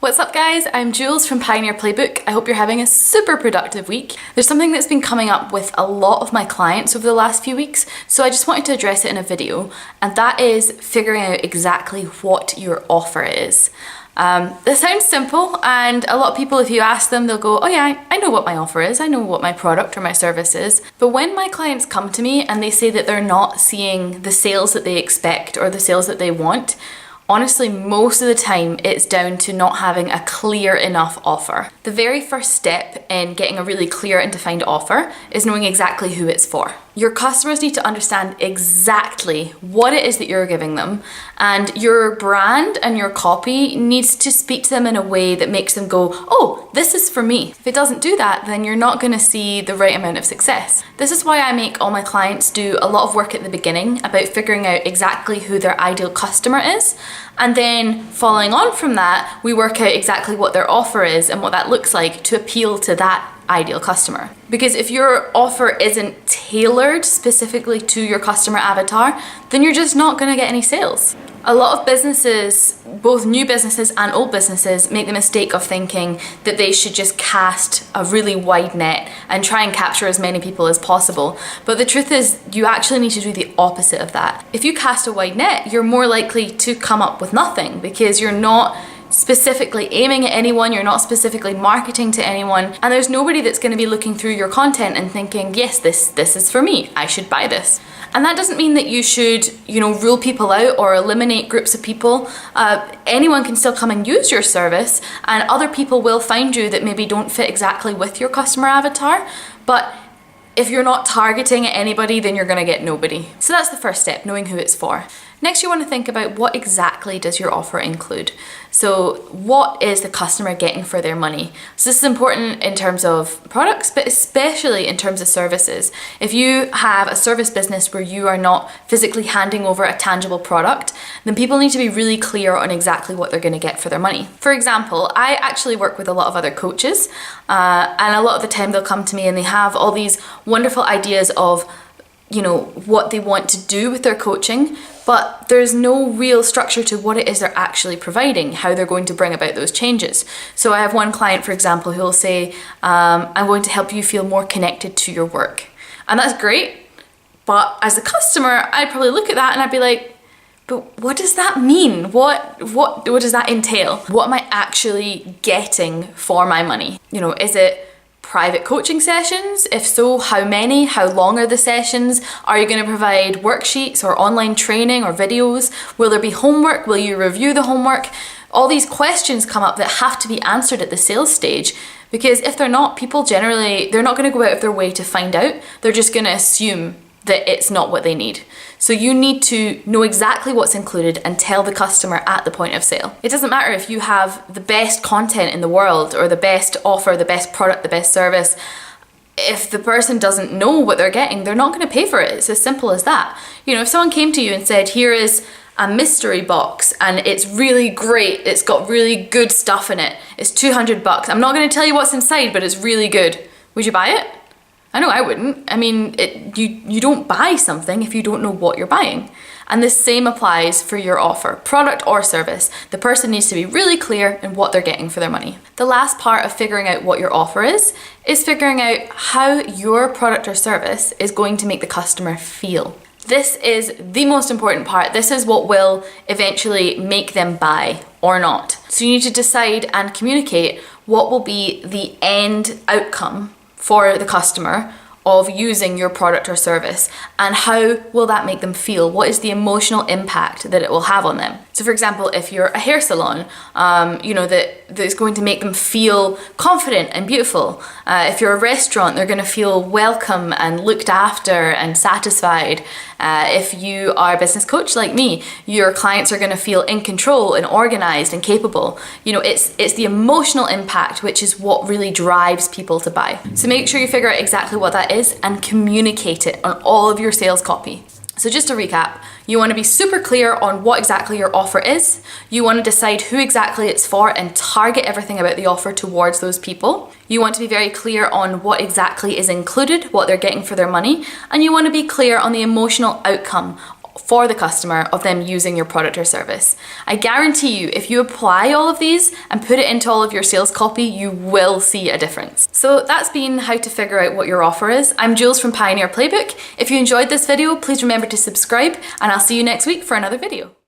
What's up guys, I'm Jules from Pioneer Playbook. I hope you're having a super productive week. There's something that's been coming up with a lot of my clients over the last few weeks, so I just wanted to address it in a video, and that is figuring out exactly what your offer is. This sounds simple, and a lot of people, if you ask them, they'll go, oh yeah, I know what my offer is, I know what my product or my service is. But when my clients come to me and they say that they're not seeing the sales that they expect or the sales that they want, honestly, most of the time it's down to not having a clear enough offer. The very first step in getting a really clear and defined offer is knowing exactly who it's for. Your customers need to understand exactly what it is that you're giving them, and your brand and your copy needs to speak to them in a way that makes them go, oh, this is for me. If it doesn't do that, then you're not going to see the right amount of success. This is why I make all my clients do a lot of work at the beginning about figuring out exactly who their ideal customer is, and then following on from that, we work out exactly what their offer is and what that looks like to appeal to that ideal customer. Because if your offer isn't tailored specifically to your customer avatar, then you're just not going to get any sales. A lot of businesses, both new businesses and old businesses, make the mistake of thinking that they should just cast a really wide net and try and capture as many people as possible. But the truth is, you actually need to do the opposite of that. If you cast a wide net, you're more likely to come up with nothing because you're not specifically aiming at anyone, you're not specifically marketing to anyone, and there's nobody that's going to be looking through your content and thinking, yes, this is for me, I should buy this. And that doesn't mean that you should, rule people out or eliminate groups of people. Anyone can still come and use your service, and other people will find you that maybe don't fit exactly with your customer avatar, but if you're not targeting at anybody, then you're going to get nobody. So that's the first step, knowing who it's for. Next, you want to think about what exactly does your offer include. So what is the customer getting for their money? So this is important in terms of products, but especially in terms of services. If you have a service business where you are not physically handing over a tangible product, then people need to be really clear on exactly what they're going to get for their money. For example, I actually work with a lot of other coaches, and a lot of the time they'll come to me and they have all these wonderful ideas of what they want to do with their coaching, but there's no real structure to what it is they're actually providing, how they're going to bring about those changes. So I have one client, for example, who will say, I'm going to help you feel more connected to your work. And that's great, but as a customer, I'd probably look at that and I'd be like, but what does that mean? What does that entail? What am I actually getting for my money? Is it private coaching sessions? If so, how many? How long are the sessions? Are you going to provide worksheets or online training or videos? Will there be homework? Will you review the homework? All these questions come up that have to be answered at the sales stage, because if they're not, people generally, they're not going to go out of their way to find out. They're just going to assume that it's not what they need. So you need to know exactly what's included and tell the customer at the point of sale. It doesn't matter if you have the best content in the world or the best offer, the best product, the best service. If the person doesn't know what they're getting, they're not going to pay for it. It's as simple as that. If someone came to you and said, here is a mystery box and it's really great, it's got really good stuff in it, it's $200. I'm not going to tell you what's inside, but it's really good. Would you buy it? I know I wouldn't. I mean, you don't buy something if you don't know what you're buying. And the same applies for your offer, product or service. The person needs to be really clear in what they're getting for their money. The last part of figuring out what your offer is figuring out how your product or service is going to make the customer feel. This is the most important part. This is what will eventually make them buy or not. So you need to decide and communicate what will be the end outcome for the customer of using your product or service, and how will that make them feel? What is the emotional impact that it will have on them? So for example, if you're a hair salon, that's going to make them feel confident and beautiful. If you're a restaurant, they're going to feel welcome and looked after and satisfied. If you are a business coach like me, your clients are going to feel in control and organized and capable. It's the emotional impact which is what really drives people to buy. So make sure you figure out exactly what that is and communicate it on all of your sales copy. So just to recap, you want to be super clear on what exactly your offer is. You want to decide who exactly it's for and target everything about the offer towards those people. You want to be very clear on what exactly is included, what they're getting for their money, and you want to be clear on the emotional outcome for the customer of them using your product or service. I guarantee you, if you apply all of these and put it into all of your sales copy, you will see a difference. So that's been how to figure out what your offer is. I'm Jules from Pioneer Playbook. If you enjoyed this video, please remember to subscribe, and I'll see you next week for another video.